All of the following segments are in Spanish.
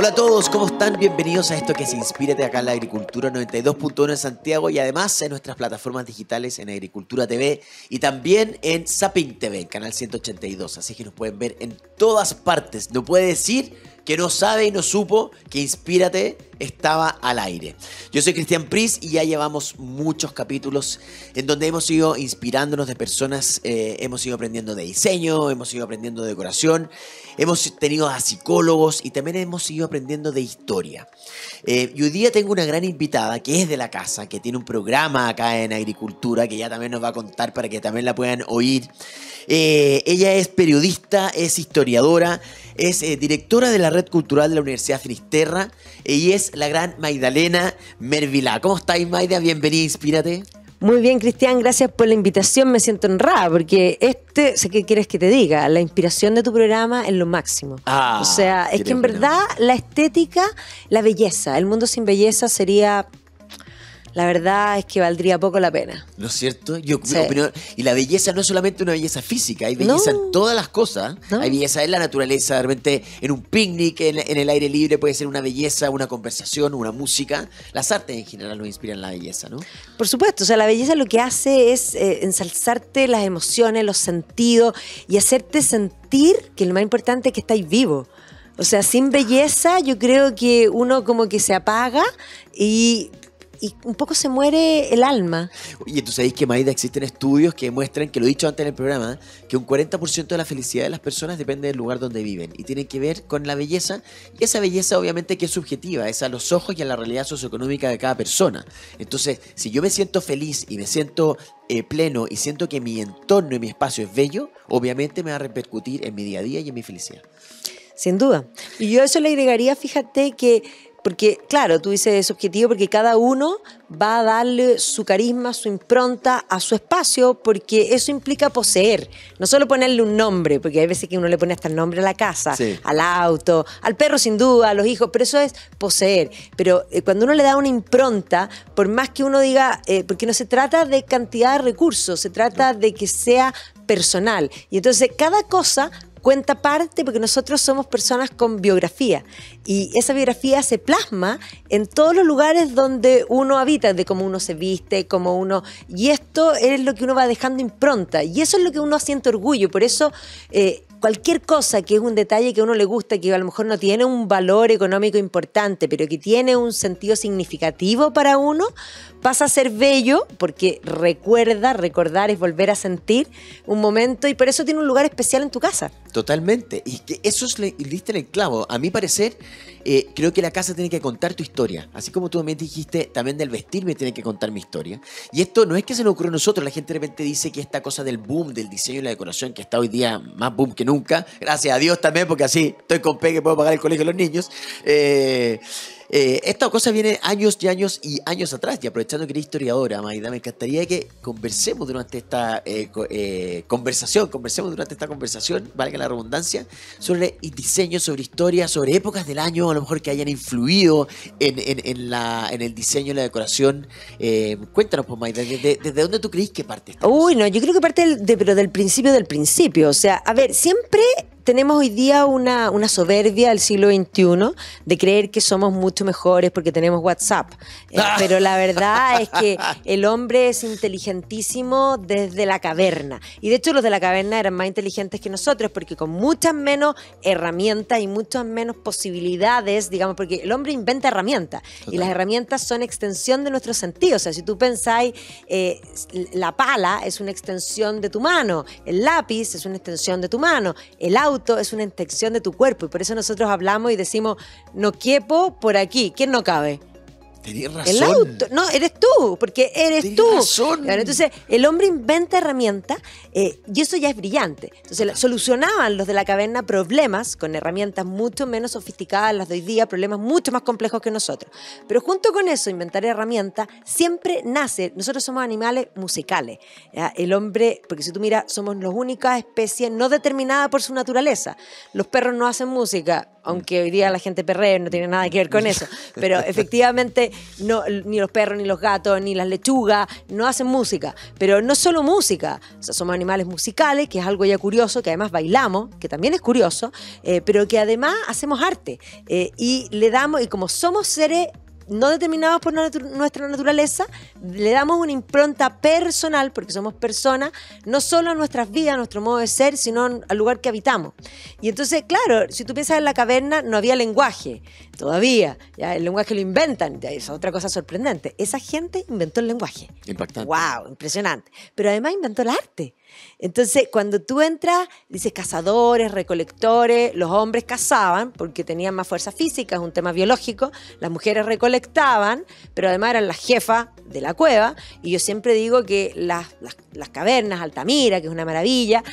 Hola a todos, ¿cómo están? Bienvenidos a esto que es Inspírate acá en la Agricultura 92.1 en Santiago y además en nuestras plataformas digitales en Agricultura TV y también en Zapping TV, canal 182. Así que nos pueden ver en todas partes. No puede decir que no sabe y no supo que Inspírate estaba al aire. Yo soy Cristian Pris y ya llevamos muchos capítulos en donde hemos ido inspirándonos de personas, hemos ido aprendiendo de diseño, hemos ido aprendiendo de decoración, hemos tenido a psicólogos y también hemos ido aprendiendo de historia. Y hoy día tengo una gran invitada que es de la casa, que tiene un programa acá en Agricultura, que ya también nos va a contar para que también la puedan oír. Ella es periodista, es historiadora, es directora de la Red Cultural de la Universidad Finisterra y es la gran Magdalena Mervilá. ¿Cómo estáis, Maida? Bienvenida, Inspírate. Muy bien, Cristian, gracias por la invitación. Me siento honrada porque sé qué quieres que te diga, la inspiración de tu programa es lo máximo. O sea, es que en verdad la estética, la belleza, el mundo sin belleza sería... La verdad es que valdría poco la pena. ¿No es cierto? Yo opino, y la belleza no es solamente una belleza física, hay belleza en todas las cosas. ¿No? Hay belleza en la naturaleza, de repente en un picnic, en el aire libre puede ser una belleza, una conversación, una música. Las artes en general nos inspiran la belleza, ¿no? Por supuesto, o sea, la belleza lo que hace es ensalzarte las emociones, los sentidos y hacerte sentir que lo más importante es que estáis vivos. O sea, sin belleza yo creo que uno como que se apaga y un poco se muere el alma. Oye, tú sabes que, Maida, existen estudios que demuestran, que lo he dicho antes en el programa, que un 40% de la felicidad de las personas depende del lugar donde viven y tiene que ver con la belleza, y esa belleza obviamente que es subjetiva, es a los ojos y a la realidad socioeconómica de cada persona. Entonces, si yo me siento feliz y me siento pleno y siento que mi entorno y mi espacio es bello, obviamente me va a repercutir en mi día a día y en mi felicidad. Sin duda. Y yo a eso le agregaría, fíjate que porque, claro, tú dices es subjetivo porque cada uno va a darle su carisma, su impronta a su espacio, porque eso implica poseer, no solo ponerle un nombre, porque hay veces que uno le pone hasta el nombre a la casa, sí, al auto, al perro sin duda, a los hijos, pero eso es poseer. Pero cuando uno le da una impronta, por más que uno diga, porque no se trata de cantidad de recursos, se trata de que sea personal. Y entonces cada cosa cuenta parte porque nosotros somos personas con biografía y esa biografía se plasma en todos los lugares donde uno habita, de cómo uno se viste, cómo uno... Y esto es lo que uno va dejando impronta y eso es lo que uno siente orgullo. Por eso cualquier cosa que es un detalle que a uno le gusta, que a lo mejor no tiene un valor económico importante, pero que tiene un sentido significativo para uno, pasa a ser bello porque recordar es volver a sentir un momento y por eso tiene un lugar especial en tu casa. Totalmente, y que eso es diste en el clavo. A mi parecer, creo que la casa tiene que contar tu historia. Así como tú me dijiste, también del vestirme tiene que contar mi historia. Y esto no es que se nos ocurra a nosotros. La gente de repente dice que esta cosa del boom, del diseño y la decoración, que está hoy día más boom que nunca, gracias a Dios también, porque así estoy con P que puedo pagar el colegio de los niños. Esta cosa viene años y años y años atrás, y aprovechando que eres historiadora, Maida, me encantaría que conversemos durante esta conversación, valga la redundancia, sobre diseño, sobre historia, sobre épocas del año, a lo mejor que hayan influido en el diseño y la decoración. Cuéntanos, pues, Maida, ¿desde dónde tú crees que parte esta cosa? Uy, no, yo creo que parte pero del principio. O sea, a ver, siempre tenemos hoy día una soberbia del siglo XXI de creer que somos mucho mejores porque tenemos WhatsApp. Pero la verdad es que el hombre es inteligentísimo desde la caverna. Y de hecho los de la caverna eran más inteligentes que nosotros porque con muchas menos herramientas y muchas menos posibilidades, digamos, porque el hombre inventa herramientas. Total. Y las herramientas son extensión de nuestros sentidos. O sea, si tú pensáis, la pala es una extensión de tu mano, el lápiz es una extensión de tu mano, el auto es una extensión de tu cuerpo y por eso nosotros hablamos y decimos no quepo por aquí. ¿Quién no cabe? Tenías razón. El auto, no, eres tú, porque eres Tenías tú. razón. Claro, entonces, el hombre inventa herramientas y eso ya es brillante. Entonces, solucionaban los de la caverna problemas con herramientas mucho menos sofisticadas las de hoy día, problemas mucho más complejos que nosotros. Pero junto con eso, inventar herramientas, siempre nace. Nosotros somos animales musicales. ¿Ya? El hombre, porque si tú miras, somos la única especie no determinada por su naturaleza. Los perros no hacen música. aunque hoy día la gente perrea, no tiene nada que ver con eso, pero efectivamente no, ni los perros, ni los gatos, ni las lechugas no hacen música, pero no solo música, o sea, somos animales musicales, que es algo ya curioso, que además bailamos, que también es curioso, pero que además hacemos arte, y le damos, y como somos seres no determinados por nuestra naturaleza, le damos una impronta personal, porque somos personas, no solo a nuestras vidas, a nuestro modo de ser, sino al lugar que habitamos. Y entonces, claro, si tú piensas en la caverna, no había lenguaje, todavía, ya el lenguaje lo inventan, ya es otra cosa sorprendente. Esa gente inventó el lenguaje. Impactante. ¡Wow! Impresionante. Pero además inventó el arte. Entonces, cuando tú entras, dices cazadores, recolectores, los hombres cazaban porque tenían más fuerza física, es un tema biológico, las mujeres recolectaban, pero además eran las jefas de la cueva, y yo siempre digo que las cavernas, Altamira, que es una maravilla,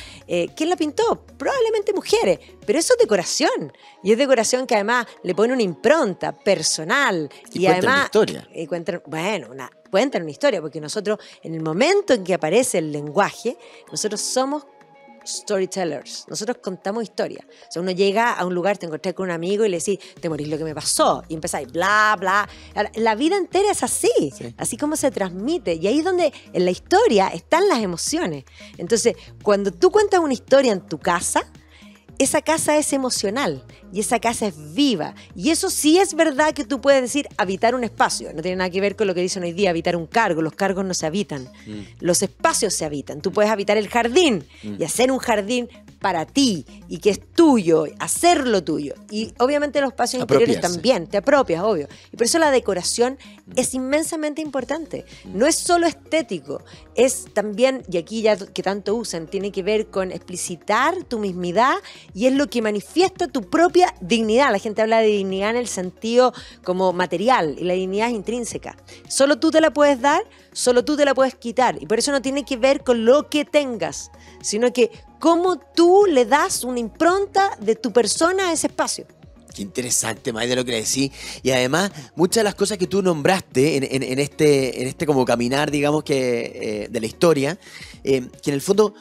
¿quién la pintó? Probablemente mujeres, pero eso es decoración, y es decoración que además le pone una impronta personal, y además una historia. Cuentan una historia, porque nosotros, en el momento en que aparece el lenguaje, nosotros somos storytellers, nosotros contamos historias. O sea, uno llega a un lugar, te encontrás con un amigo y le decís, te morís lo que me pasó, y empezáis, bla, bla. La vida entera es así, sí. Así como se transmite, y ahí es donde en la historia están las emociones. Entonces, cuando tú cuentas una historia en tu casa, esa casa es emocional y esa casa es viva. Y eso sí es verdad que tú puedes decir habitar un espacio. No tiene nada que ver con lo que dicen hoy día, habitar un cargo. Los cargos no se habitan. Los espacios se habitan. Tú puedes habitar el jardín y hacer un jardín para ti y que es tuyo, hacerlo tuyo. Y obviamente los espacios interiores también, te apropias, obvio. Y por eso la decoración es inmensamente importante. No es solo estético, es también, y aquí ya que tanto usan, tiene que ver con explicitar tu mismidad, y es lo que manifiesta tu propia dignidad. La gente habla de dignidad en el sentido como material, y la dignidad es intrínseca. Solo tú te la puedes dar, solo tú te la puedes quitar, y por eso no tiene que ver con lo que tengas, sino que cómo tú le das una impronta de tu persona a ese espacio. Qué interesante, May, de lo que le decís. Y además, muchas de las cosas que tú nombraste en este como caminar, digamos, que de la historia, que en el fondo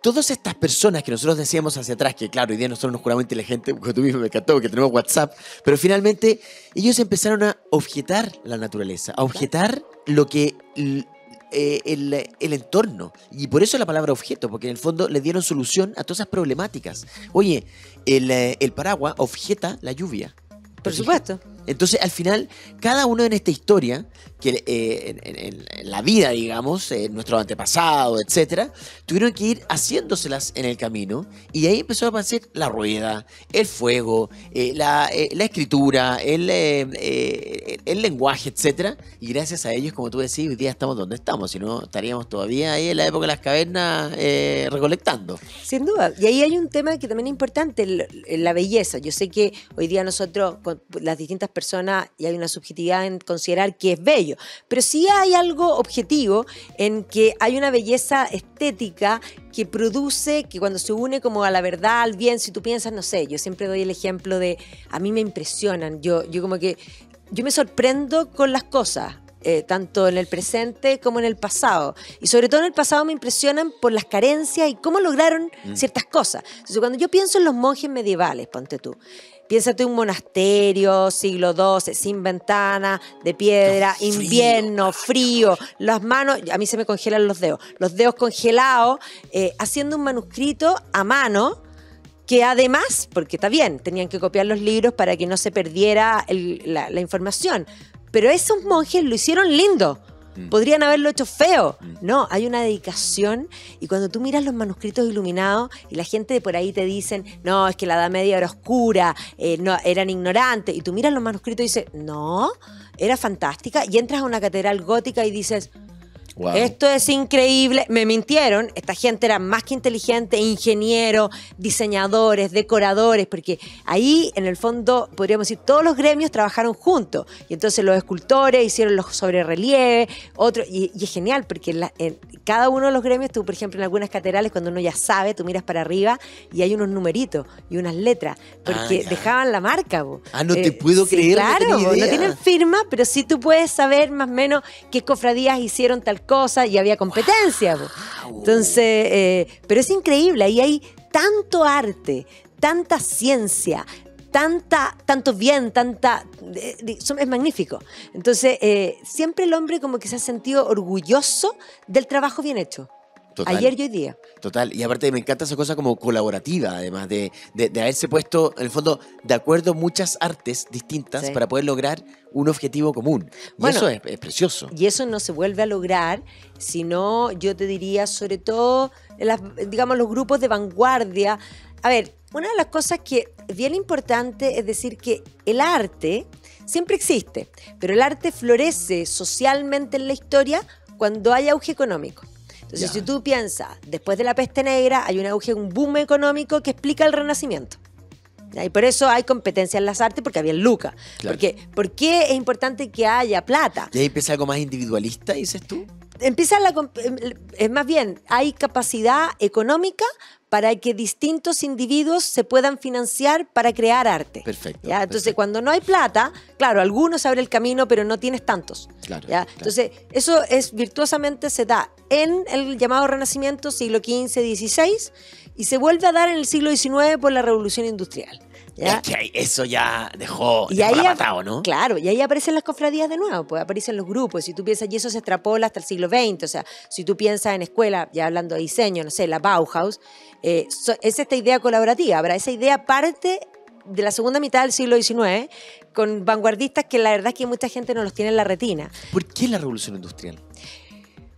todas estas personas que nosotros decíamos hacia atrás, que claro, hoy día nosotros nos juramos inteligentes, porque tú mismo me encantó, que tenemos WhatsApp, pero finalmente ellos empezaron a objetar la naturaleza, a objetar lo que el entorno. Y por eso la palabra objeto, porque en el fondo le dieron solución a todas esas problemáticas. Oye, el paraguas objeta la lluvia. Por supuesto. Entonces, al final, cada uno en esta historia, que en la vida, digamos, nuestros antepasados, etcétera, tuvieron que ir haciéndoselas en el camino, y de ahí empezó a aparecer la rueda, el fuego, la escritura, el lenguaje, etcétera, y gracias a ellos, como tú decís, hoy día estamos donde estamos, si no estaríamos todavía ahí en la época de las cavernas recolectando. Sin duda, y ahí hay un tema que también es importante, la belleza. Yo sé que hoy día nosotros, con las distintas personas, y hay una subjetividad en considerar que es bello, pero sí hay algo objetivo en que hay una belleza estética que produce, que cuando se une como a la verdad, al bien, si tú piensas, no sé, yo siempre doy el ejemplo de, a mí me impresionan, yo como que, yo me sorprendo con las cosas, tanto en el presente como en el pasado, y sobre todo en el pasado me impresionan por las carencias y cómo lograron ciertas cosas. Entonces, cuando yo pienso en los monjes medievales, ponte tú, piénsate un monasterio, siglo XII, sin ventana, de piedra, invierno, frío, las manos, a mí se me congelan los dedos congelados, haciendo un manuscrito a mano, que además, porque está bien, tenían que copiar los libros para que no se perdiera la información, pero esos monjes lo hicieron lindo. Podrían haberlo hecho feo. No, hay una dedicación, y cuando tú miras los manuscritos iluminados y la gente de por ahí te dicen, no, es que la Edad Media era oscura, no, eran ignorantes, y tú miras los manuscritos y dices, no, era fantástica, y entras a una catedral gótica y dices, wow, esto es increíble, me mintieron, esta gente era más que inteligente, ingenieros, diseñadores, decoradores, porque ahí en el fondo podríamos decir todos los gremios trabajaron juntos, y entonces los escultores hicieron los sobrerelieves, otros, y es genial porque en cada uno de los gremios, tú por ejemplo en algunas catedrales, cuando uno ya sabe, tú miras para arriba y hay unos numeritos y unas letras, porque dejaban la marca. No te puedo creer. Claro, no tienen firma, pero sí tú puedes saber más o menos qué cofradías hicieron tal cosa, y había competencia. Wow. Entonces, pero es increíble, ahí hay tanto arte, tanta ciencia, tanto bien, es magnífico. Entonces, siempre el hombre como que se ha sentido orgulloso del trabajo bien hecho. Total. Ayer y hoy día. Total, y aparte me encanta esa cosa como colaborativa, además de haberse puesto, en el fondo, de acuerdo muchas artes distintas Sí. para poder lograr un objetivo común. Y Bueno, eso es precioso. Y eso no se vuelve a lograr, sino yo te diría, sobre todo, digamos, los grupos de vanguardia. A ver, una de las cosas que es bien importante es decir que el arte siempre existe, pero el arte florece socialmente en la historia cuando hay auge económico. Entonces, Ya. si tú piensas, después de la peste negra hay un boom económico que explica el Renacimiento. ¿Ya? Y por eso hay competencia en las artes, porque había lucas. Claro. ¿Por qué es importante que haya plata? Y ahí empieza algo más individualista, dices tú. Es más bien, hay capacidad económica para que distintos individuos se puedan financiar para crear arte. Perfecto, ¿Ya? Entonces, perfecto. cuando no hay plata, claro, algunos abren el camino, pero no tienes tantos. Claro, ¿Ya? claro. Entonces, eso virtuosamente se da en el llamado Renacimiento, siglo XV, XVI, y se vuelve a dar en el siglo XIX por la Revolución Industrial. ¿Ya? Es que ahí eso ya dejó Y la ahí, patada, ¿no? claro, y ahí aparecen las cofradías de nuevo, pues aparecen los grupos. Si tú piensas, y eso se extrapola hasta el siglo XX, o sea, si tú piensas en escuela, ya hablando de diseño, no sé, la Bauhaus, es esta idea colaborativa. Ahora, esa idea parte de la segunda mitad del siglo XIX con vanguardistas que la verdad es que mucha gente no los tiene en la retina. ¿Por qué la revolución industrial?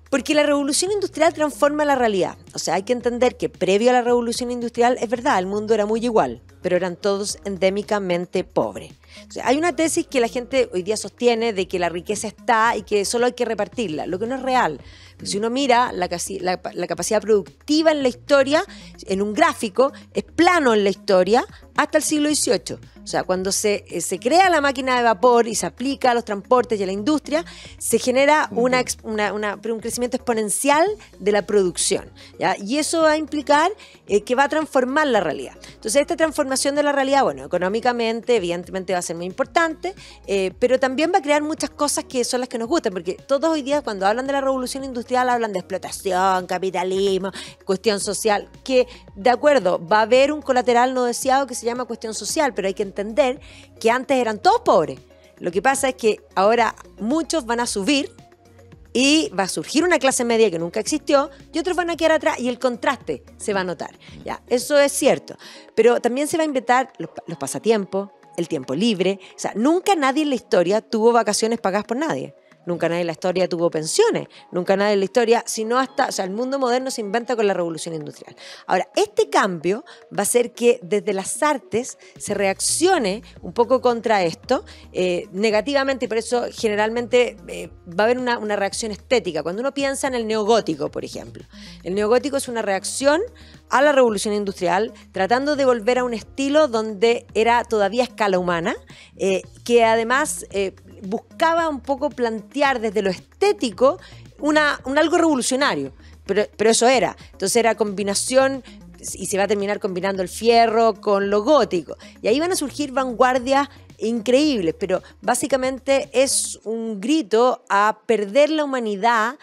Porque la revolución industrial transforma la realidad. O sea, hay que entender que previo a la revolución industrial, es verdad, el mundo era muy igual, pero eran todos endémicamente pobres. O sea, hay una tesis que la gente hoy día sostiene de que la riqueza está y que solo hay que repartirla, lo que no es real. Si uno mira la capacidad productiva en la historia, en un gráfico, es plano en la historia hasta el siglo XVIII. O sea, cuando se crea la máquina de vapor y se aplica a los transportes y a la industria, se genera un crecimiento exponencial de la producción, ¿ya? Y eso va a implicar que va a transformar la realidad. Entonces, esta transformación de la realidad, bueno, económicamente, evidentemente va a ser muy importante, pero también va a crear muchas cosas que son las que nos gustan, porque todos hoy día cuando hablan de la revolución industrial hablan de explotación, capitalismo, cuestión social, que de acuerdo, va a haber un colateral no deseado que se llama cuestión social, pero hay que entender que antes eran todos pobres. Lo que pasa es que ahora muchos van a subir y va a surgir una clase media que nunca existió y otros van a quedar atrás y el contraste se va a notar. Ya, eso es cierto, pero también se va a inventar los pasatiempos, el tiempo libre. O sea, nunca nadie en la historia tuvo vacaciones pagadas por nadie. Nunca nadie en la historia tuvo pensiones, nunca nadie en la historia, sino hasta, o sea, el mundo moderno se inventa con la revolución industrial. Ahora, este cambio va a hacer que desde las artes se reaccione un poco contra esto, negativamente, y por eso generalmente va a haber una reacción estética. Cuando uno piensa en el neogótico, por ejemplo, el neogótico es una reacción a la revolución industrial, tratando de volver a un estilo donde era todavía a escala humana, que además buscaba un poco plantear desde lo estético un algo revolucionario, pero eso era. Entonces era combinación, y se va a terminar combinando el fierro con lo gótico. Y ahí van a surgir vanguardias increíbles, pero básicamente es un grito a perder la humanidad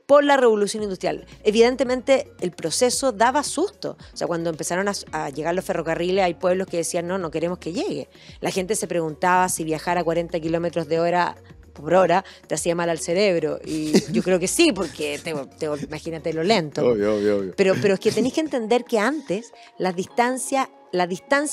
por la revolución industrial. Evidentemente el proceso daba susto. O sea, cuando empezaron a llegar los ferrocarriles, hay pueblos que decían no queremos que llegue. La gente se preguntaba si viajar a 40 kilómetros por hora te hacía mal al cerebro. Y yo creo que sí, porque imagínate lo lento. Obvio. Pero es que tenéis que entender que antes la distancia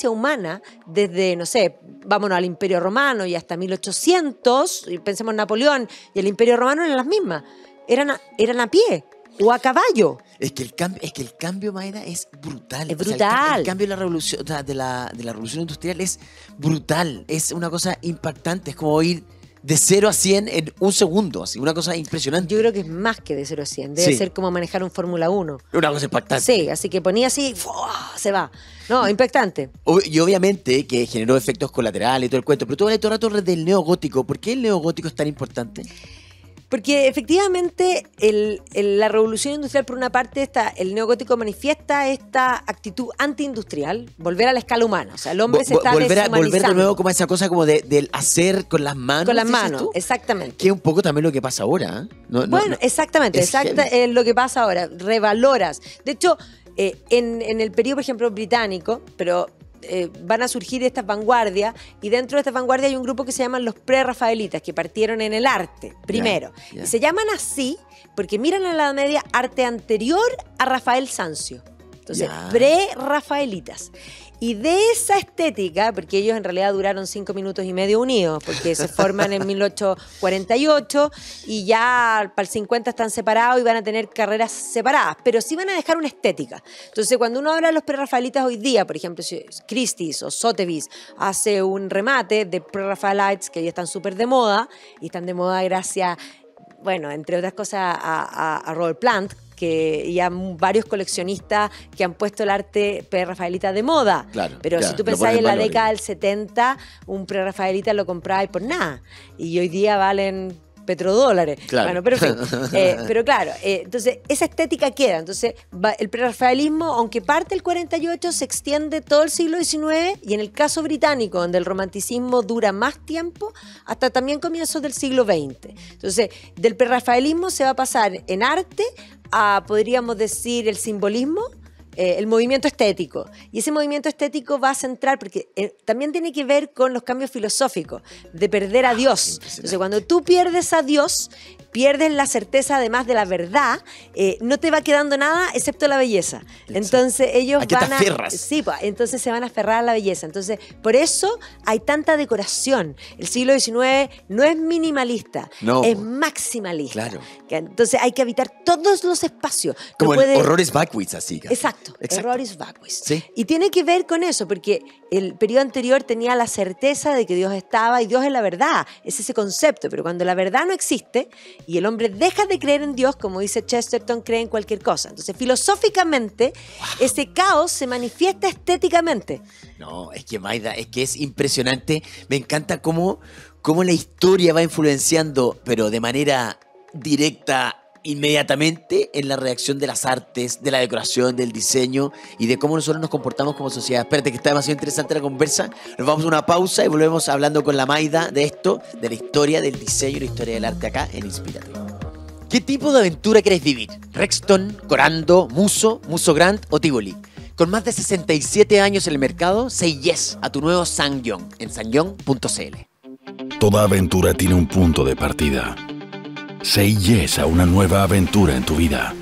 humana, desde, no sé, vámonos al Imperio Romano y hasta 1800, y pensemos en Napoleón, y el Imperio Romano eran las mismas. Eran a pie o a caballo. Es que el cambio, Mayra, es brutal. Es O sea, brutal. el cambio de la revolución, o sea, de la revolución industrial es brutal. Es una cosa impactante. Es como ir de 0 a 100 en un segundo. Así, una cosa impresionante. Yo creo que es más que de 0 a 100. Debe Sí. ser como manejar un Fórmula 1. Una cosa impactante. Sí, así que ponía así, se va. No, impactante. Y obviamente que generó efectos colaterales y todo el cuento. Pero tú hablas todo el rato del neogótico. ¿Por qué el neogótico es tan importante? Porque efectivamente la revolución industrial, por una parte, el neogótico manifiesta esta actitud antiindustrial, volver a la escala humana. O sea, el hombre se está Volver deshumanizando. de nuevo como a esa cosa como del hacer con las manos. Con las ¿dices manos, tú? exactamente. Que es un poco también lo que pasa ahora. Bueno, exactamente, es heavy. lo que pasa ahora, revaloras. De hecho, en el periodo, por ejemplo, británico, pero van a surgir estas vanguardias, y dentro de estas vanguardias hay un grupo que se llaman los pre-rafaelitas, que partieron en el arte primero. Y se llaman así porque miran en la Edad Media arte anterior a Rafael Sanzio. Entonces, pre-rafaelitas. Y de esa estética, porque ellos en realidad duraron 5 minutos y medio unidos, porque se forman en 1848 y ya para el 50 están separados y van a tener carreras separadas, pero sí van a dejar una estética. Entonces, cuando uno habla de los prerrafaelitas hoy día, por ejemplo, si Christie's o Sotheby's hace un remate de prerrafaelites que hoy están súper de moda, y están de moda gracias, bueno, entre otras cosas, a Robert Plant, y a varios coleccionistas que han puesto el arte prerrafaelita de moda. Claro, pero si tú pensáis en la década del 70, un prerrafaelita lo comprabas por nada. Y hoy día valen petrodólares. Claro. Bueno, pero en fin. Pero claro, entonces esa estética queda. Entonces el prerrafaelismo, aunque parte el 48, se extiende todo el siglo XIX, y en el caso británico, donde el romanticismo dura más tiempo, hasta también comienzos del siglo XX. Entonces, del prerrafaelismo se va a pasar en arte a, podríamos decir, el simbolismo, el movimiento estético. Y ese movimiento estético va a centrar, porque también tiene que ver con los cambios filosóficos, de perder a Dios. Entonces, cuando tú pierdes a Dios, pierdes la certeza además de la verdad, no te va quedando nada excepto la belleza. Entonces ellos van a... Sí, pues, entonces se van a aferrar a la belleza. Entonces, por eso hay tanta decoración. El siglo XIX no es minimalista, es maximalista. Claro. Entonces hay que habitar todos los espacios. Como el Horroris Vacui, así. Exacto. Horroris Vacui. Sí. Y tiene que ver con eso, porque el periodo anterior tenía la certeza de que Dios estaba, y Dios es la verdad. Es ese concepto. Pero cuando la verdad no existe y el hombre deja de creer en Dios, como dice Chesterton, cree en cualquier cosa. Entonces, filosóficamente, ese caos se manifiesta estéticamente. No, es que Mayda, es que es impresionante. Me encanta cómo la historia va influenciando, pero de manera directa, inmediatamente, en la reacción de las artes, de la decoración, del diseño y de cómo nosotros nos comportamos como sociedad. Espérate, que está demasiado interesante la conversa. Nos vamos a una pausa y volvemos hablando con la Mayda de esto, de la historia del diseño y la historia del arte acá en Inspírate. ¿Qué tipo de aventura querés vivir? ¿Rexton, Corando, Muso, Muso Grand o Tivoli? Con más de 67 años en el mercado, say yes a tu nuevo Sangyong en sangyong.cl. Toda aventura tiene un punto de partida. Say yes a una nueva aventura en tu vida.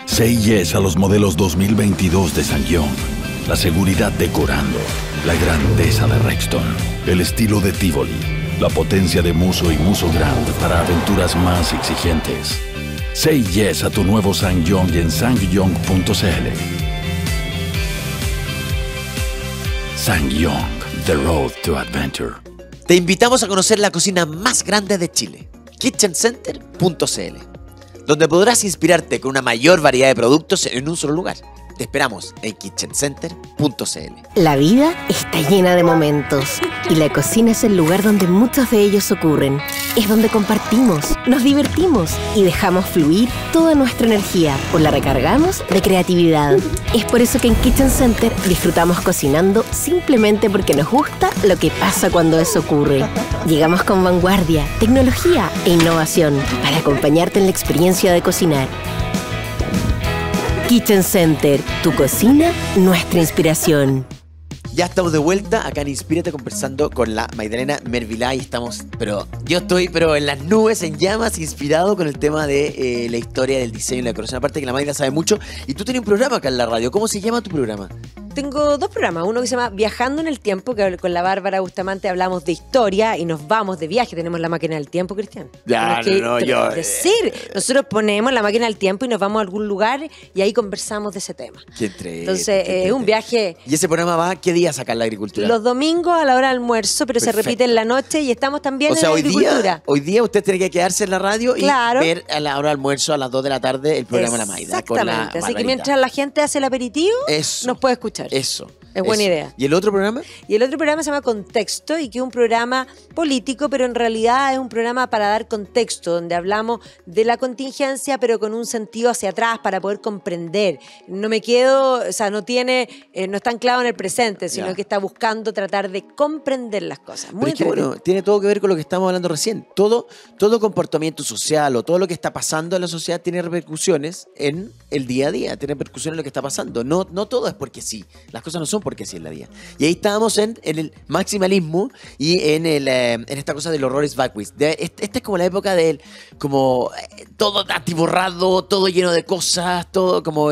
Say yes a los modelos 2022 de Sangyong. La seguridad de Corando, la grandeza de Rexton, el estilo de Tivoli, la potencia de Muso y Muso Grand para aventuras más exigentes. Say yes a tu nuevo Sangyong en sangyong.cl. Sangyong, the road to adventure. Te invitamos a conocer la cocina más grande de Chile, kitchencenter.cl, donde podrás inspirarte con una mayor variedad de productos en un solo lugar. Te esperamos en kitchencenter.cl. La vida está llena de momentos y la cocina es el lugar donde muchos de ellos ocurren. Es donde compartimos, nos divertimos y dejamos fluir toda nuestra energía, o la recargamos de creatividad. Es por eso que en Kitchen Center disfrutamos cocinando simplemente porque nos gusta lo que pasa cuando eso ocurre. Llegamos con vanguardia, tecnología e innovación para acompañarte en la experiencia de cocinar. Kitchen Center, tu cocina, nuestra inspiración. Ya estamos de vuelta acá en Inspírate conversando con la Magdalena Mervilá y estamos, yo estoy en las nubes, en llamas, inspirado con el tema de la historia del diseño y la decoración. Aparte que la Magda sabe mucho y tú tienes un programa acá en la radio. ¿Cómo se llama tu programa? Tengo 2 programas, uno que se llama Viajando en el Tiempo, que con la Bárbara Bustamante hablamos de historia y nos vamos de viaje. Tenemos la máquina del tiempo, Cristian. Nosotros ponemos la máquina del tiempo y nos vamos a algún lugar y ahí conversamos de ese tema. Entonces, es un viaje. ¿Y ese programa va qué días acá en la agricultura? Los domingos a la hora del almuerzo, pero se repite en la noche y estamos también en la agricultura. Hoy día usted tiene que quedarse en la radio y ver a la hora del almuerzo a las 2 de la tarde el programa de la Mayda. Exactamente. Así que mientras la gente hace el aperitivo, nos puede escuchar. Eso. Es buena idea. ¿Y el otro programa? Y el otro programa se llama Contexto, y que es un programa político, pero en realidad es un programa para dar contexto, donde hablamos de la contingencia, pero con un sentido hacia atrás para poder comprender. No me quedo, no está anclado en el presente, sino que está buscando tratar de comprender las cosas. Muy bueno, tiene todo que ver con lo que estamos hablando recién. Todo comportamiento social o todo lo que está pasando en la sociedad tiene repercusiones en el día a día, tiene repercusiones en lo que está pasando. No todo es porque sí. Las cosas no son porque así es la vida. Y ahí estábamos en el maximalismo y en esta cosa del horror is backwards. Esta es como la época del, como todo atiborrado, todo lleno de cosas, todo como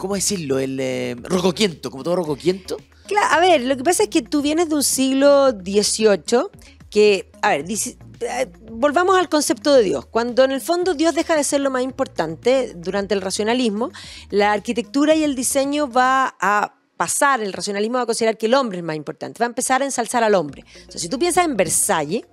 ¿cómo decirlo? El rocoquiento, como todo rocoquiento. Claro, a ver, lo que pasa es que tú vienes de un siglo XVIII que, a ver, volvamos al concepto de Dios. Cuando en el fondo Dios deja de ser lo más importante durante el racionalismo, la arquitectura y el diseño va a pasar, el racionalismo va a considerar que el hombre es más importante, va a empezar a ensalzar al hombre. O sea, si tú piensas en Versalles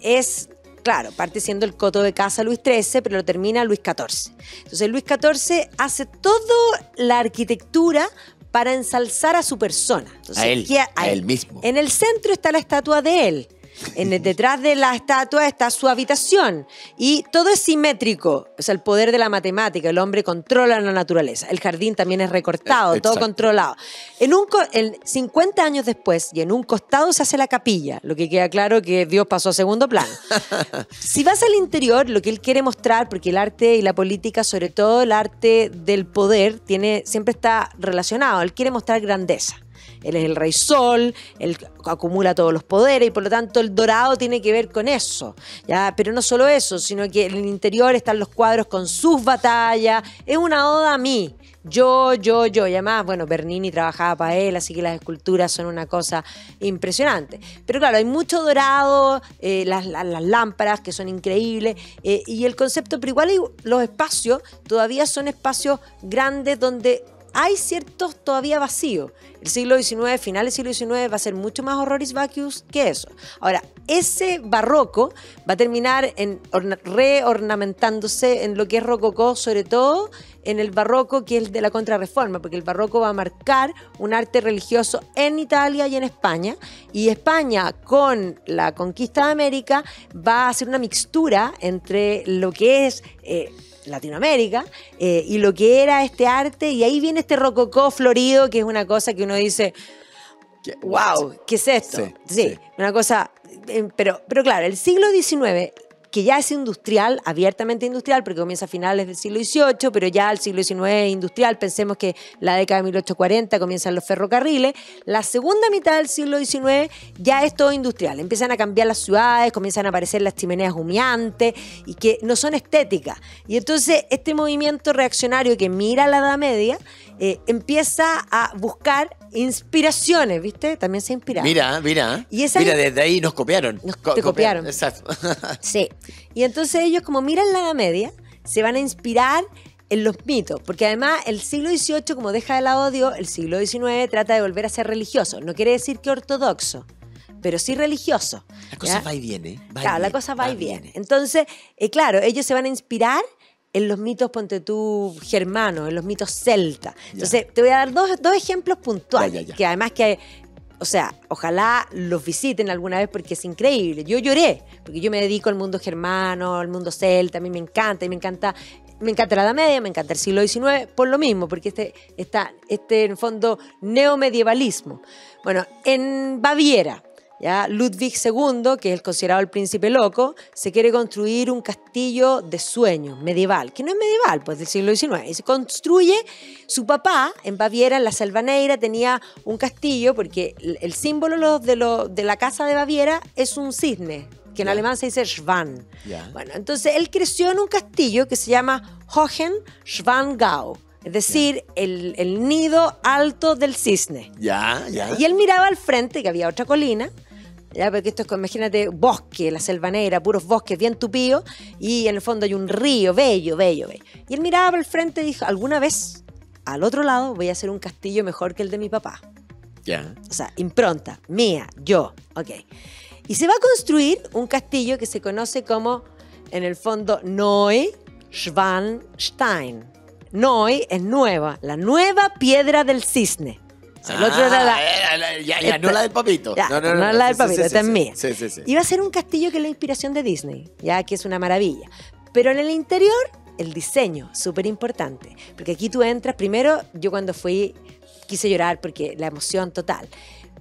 es... Claro, parte siendo el coto de casa Luis XIII, pero lo termina Luis XIV. Entonces Luis XIV hace toda la arquitectura para ensalzar a su persona. Entonces, a él mismo. En el centro está la estatua de él. Detrás de la estatua está su habitación. Y todo es simétrico. O sea, el poder de la matemática. El hombre controla la naturaleza. El jardín también es recortado, todo controlado. En 50 años después, y en un costado se hace la capilla. Lo que queda claro que Dios pasó a segundo plano. Si vas al interior, lo que él quiere mostrar, porque el arte y la política, sobre todo el arte del poder, siempre está relacionado. Él quiere mostrar grandeza. Él es el rey sol, él acumula todos los poderes y por lo tanto el dorado tiene que ver con eso, ¿ya? Pero no solo eso, sino que en el interior están los cuadros con sus batallas, es una oda a mí, yo, y además, bueno, Bernini trabajaba para él, así que las esculturas son una cosa impresionante. Pero claro, hay mucho dorado, las lámparas que son increíbles, y el concepto, pero igual los espacios todavía son espacios grandes donde hay ciertos todavía vacíos. El siglo XIX, final del siglo XIX, va a ser mucho más horroris vacuus que eso. Ahora, ese barroco va a terminar reornamentándose en lo que es rococó, sobre todo en el barroco que es el de la contrarreforma, porque el barroco va a marcar un arte religioso en Italia y en España, y España con la conquista de América va a hacer una mixtura entre lo que es Latinoamérica y lo que era este arte, y ahí viene este rococó florido, que es una cosa que uno dice, wow, ¿qué es esto? Sí. Una cosa, pero claro, el siglo XIX, que ya es industrial, abiertamente industrial, porque comienza a finales del siglo XVIII, pero ya el siglo XIX es industrial. Pensemos que la década de 1840 comienzan los ferrocarriles. La segunda mitad del siglo XIX ya es todo industrial. Empiezan a cambiar las ciudades, comienzan a aparecer las chimeneas humeantes y que no son estéticas. Y entonces este movimiento reaccionario que mira a la Edad Media empieza a buscar inspiraciones, ¿viste? También se inspiraron. Mira, desde ahí nos copiaron. Te copiaron. Exacto. Sí. Y entonces ellos, como miran la Edad Media, se van a inspirar en los mitos, porque además el siglo XVIII, como deja de lado a Dios, el siglo XIX trata de volver a ser religioso. No quiere decir que ortodoxo, pero sí religioso. La cosa va y viene. La cosa va y viene. Entonces, claro, ellos se van a inspirar en los mitos, ponte tú, germanos, en los mitos celtas. Entonces, te voy a dar dos ejemplos puntuales, que además que, o sea, ojalá los visiten alguna vez porque es increíble. Yo lloré, porque yo me dedico al mundo germano, al mundo celta, a mí me encanta la Edad Media, me encanta el siglo XIX, por lo mismo, porque está en el fondo neomedievalismo. Bueno, en Baviera, ya Ludwig II, que es considerado el príncipe loco, se quiere construir un castillo de sueños medieval, que no es medieval, pues del siglo XIX. Y se construye, su papá en Baviera, en la Selva Negra, tenía un castillo, porque el símbolo de la casa de Baviera es un cisne, que en alemán se dice Schwan. Bueno, entonces él creció en un castillo que se llama Hohen-Schwangau. Es decir, el nido alto del cisne. Y él miraba al frente, que había otra colina, ya, porque esto es, imagínate, bosque, la Selva Negra, puros bosques bien tupidos, y en el fondo hay un río bello. Y él miraba al frente y dijo, alguna vez, al otro lado, voy a hacer un castillo mejor que el de mi papá. O sea, impronta, mía, yo, ok. Y se va a construir un castillo que se conoce como, en el fondo, Neuschwanstein. Neu es nueva, la nueva piedra del cisne. O sea, el otro era no la del papito. No la del papito, esta es mía. Sí. Iba a ser un castillo que es la inspiración de Disney, ya que es una maravilla. Pero en el interior, el diseño, súper importante. Porque aquí tú entras, primero, yo cuando fui, quise llorar porque la emoción total.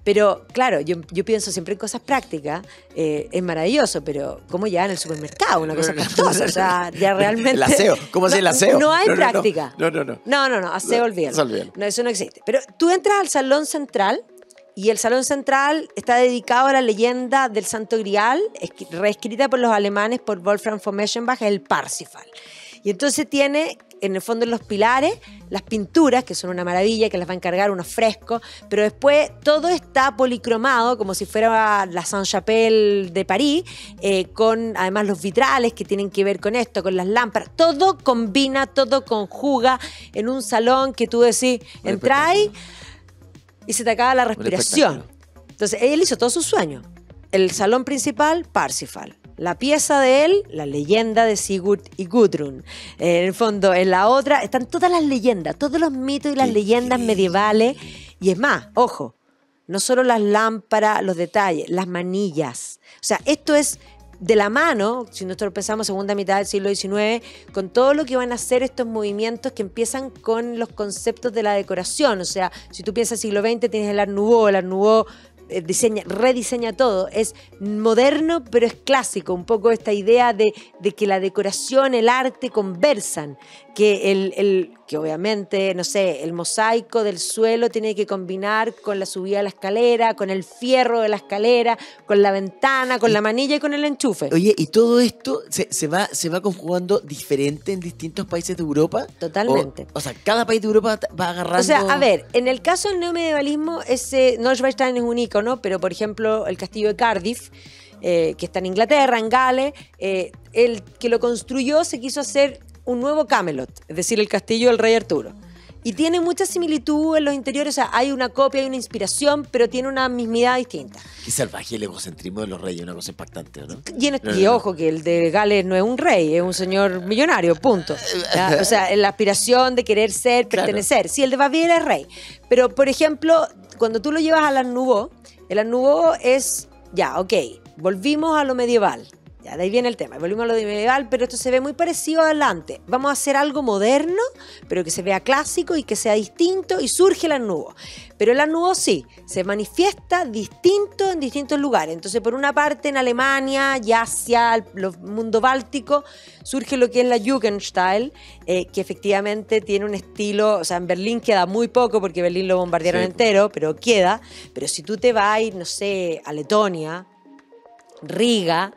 Pero claro, yo pienso siempre en cosas prácticas, es maravilloso, pero ¿cómo ya en el supermercado? Una cosa costosa, o sea, ya realmente... El aseo, ¿cómo hace el aseo? No hay práctica. No, aseo, olvídalo. No, eso no existe. Pero tú entras al Salón Central y el Salón Central está dedicado a la leyenda del Santo Grial, reescrita por los alemanes por Wolfram von Eschenbach, el Parsifal. Y entonces tiene, en el fondo, en los pilares, las pinturas, que son una maravilla, que las va a encargar unos frescos, pero después todo está policromado, como si fuera la Sainte-Chapelle de París, con además los vitrales que tienen que ver con esto, con las lámparas. Todo combina, todo conjuga en un salón que tú decís, entráis y se te acaba la respiración. Entonces, él hizo todo su sueño. El salón principal, Parsifal. La pieza de él, la leyenda de Sigurd y Gudrun. En el fondo, en la otra, están todas las leyendas, todos los mitos y las leyendas medievales. Y es más, ojo, no solo las lámparas, los detalles, las manillas. O sea, esto es de la mano, si nosotros pensamos segunda mitad del siglo XIX, con todo lo que van a hacer estos movimientos que empiezan con los conceptos de la decoración. O sea, si tú piensas siglo XX, tienes el Art Nouveau rediseña todo, es moderno pero es clásico, un poco esta idea de que la decoración, el arte conversan, que que obviamente, no sé, el mosaico del suelo tiene que combinar con la subida de la escalera, con el fierro de la escalera, con la ventana, con la manilla y con el enchufe. Oye, ¿y todo esto se va conjugando diferente en distintos países de Europa? Totalmente. O sea, cada país de Europa va agarrando... O sea, a ver, en el caso del neomedievalismo, Neuschwanstein es un ícono, pero por ejemplo, el castillo de Cardiff, que está en Inglaterra, en Gales, el que lo construyó se quiso hacer un nuevo Camelot, es decir, el castillo del rey Arturo. Y tiene mucha similitud en los interiores, o sea, hay una copia, hay una inspiración, pero tiene una mismidad distinta. Qué salvaje el egocentrismo de los reyes, una cosa impactante, ¿no? Y ojo, que el de Gales no es un rey, es un señor millonario, punto. ¿Ya? O sea, la aspiración de querer ser, pertenecer. Sí, el de Baviera es rey. Pero, por ejemplo, cuando tú lo llevas al Art Nouveau, el Art Nouveau es, ya, ok, volvimos a lo medieval. Ya, de ahí viene el tema. Volvimos a lo medieval, pero esto se ve muy parecido adelante. Vamos a hacer algo moderno, pero que se vea clásico y que sea distinto, y surge el Art Nouveau. Pero el Art Nouveau sí, se manifiesta distinto en distintos lugares. Entonces, por una parte, en Alemania y hacia el mundo báltico, surge lo que es la Jugendstil, que efectivamente tiene un estilo, o sea, en Berlín queda muy poco, porque Berlín lo bombardearon entero, pero queda. Pero si tú te vas, no sé, a Letonia, Riga...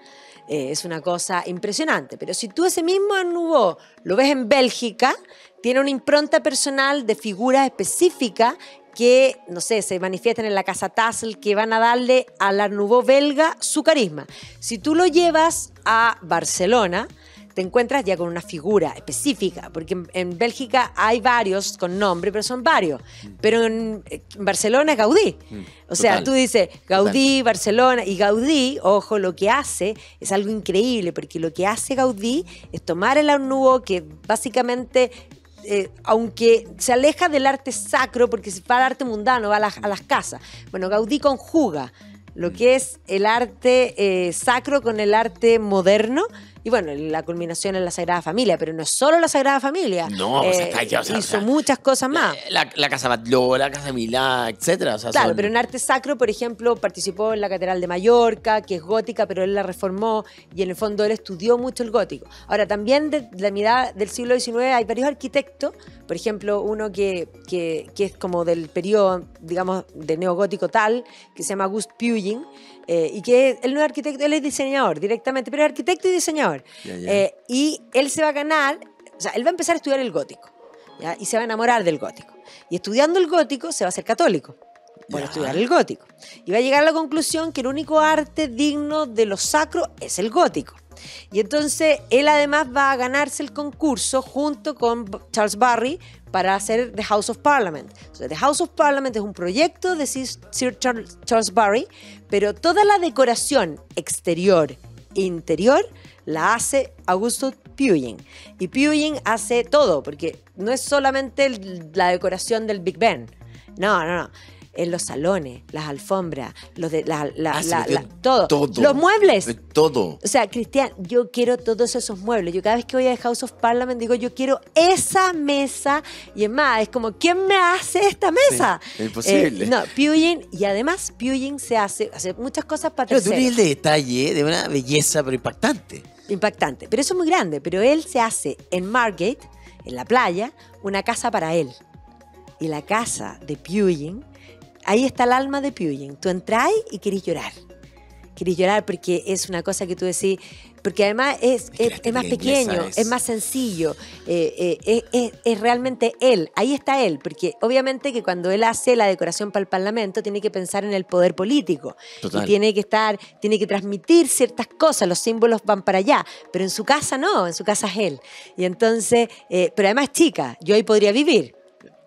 es una cosa impresionante. Pero si tú ese mismo Art Nouveau lo ves en Bélgica, tiene una impronta personal de figuras específicas que, no sé, se manifiestan en la Casa Tassel, que van a darle al Art Nouveau belga su carisma. Si tú lo llevas a Barcelona, te encuentras ya con una figura específica, porque en Bélgica hay varios con nombre, pero son varios. Pero en Barcelona es Gaudí. O sea, tú dices Gaudí, Barcelona, y Gaudí, ojo, lo que hace es algo increíble, porque lo que hace Gaudí es tomar el Art Nouveau, que básicamente... aunque se aleja del arte sacro, porque se va al arte mundano, va a las casas. Bueno, Gaudí conjuga lo que es el arte sacro con el arte moderno. Y bueno, la culminación es la Sagrada Familia, pero no es solo la Sagrada Familia. No, hizo muchas cosas más. La Casa Batlló, la Casa Milá, etcétera. O sea, claro, pero en arte sacro, por ejemplo, participó en la Catedral de Mallorca, que es gótica, pero él la reformó y en el fondo él estudió mucho el gótico. Ahora, también de la mitad del siglo XIX hay varios arquitectos, por ejemplo, uno que es como del periodo, digamos, de neogótico tal, que se llama August Pugin, y que él no es arquitecto, él es diseñador directamente, pero es arquitecto y diseñador. Y él se va a ganar, o sea, él va a empezar a estudiar el gótico, ¿ya? Y se va a enamorar del gótico. Y estudiando el gótico se va a hacer católico por estudiar el gótico. Y va a llegar a la conclusión que el único arte digno de lo sacro es el gótico. Y entonces él además va a ganarse el concurso junto con Charles Barry para hacer The House of Parliament. O sea, The House of Parliament es un proyecto de Sir Charles Barry, pero toda la decoración exterior e interior la hace Augusto Pugin. Y Pugin hace todo, porque no es solamente la decoración del Big Ben. No. en los salones, las alfombras, Se metió en todo. todo. Los muebles. En todo. O sea, Cristian, yo quiero todos esos muebles. Yo cada vez que voy a House of Parliament digo, yo quiero esa mesa. Y es más, es como, ¿quién me hace esta mesa? Sí, es imposible. No, Pugin, y además Pugin hace muchas cosas para Pero de un terceros. nivel de detalle, de una belleza, pero impactante. Impactante. Pero eso es muy grande. Pero él se hace en Margate, en la playa, una casa para él. Y la casa de Pugin, ahí está el alma de Pugin. Tú entras y querés llorar. Querés llorar porque es una cosa que tú decís, porque además es más pequeño, es más sencillo, es realmente él, ahí está él, porque obviamente que cuando él hace la decoración para el Parlamento tiene que pensar en el poder político. Total. Y tiene que transmitir ciertas cosas, los símbolos van para allá, pero en su casa no, en su casa es él. Y entonces, pero además es chica, yo ahí podría vivir.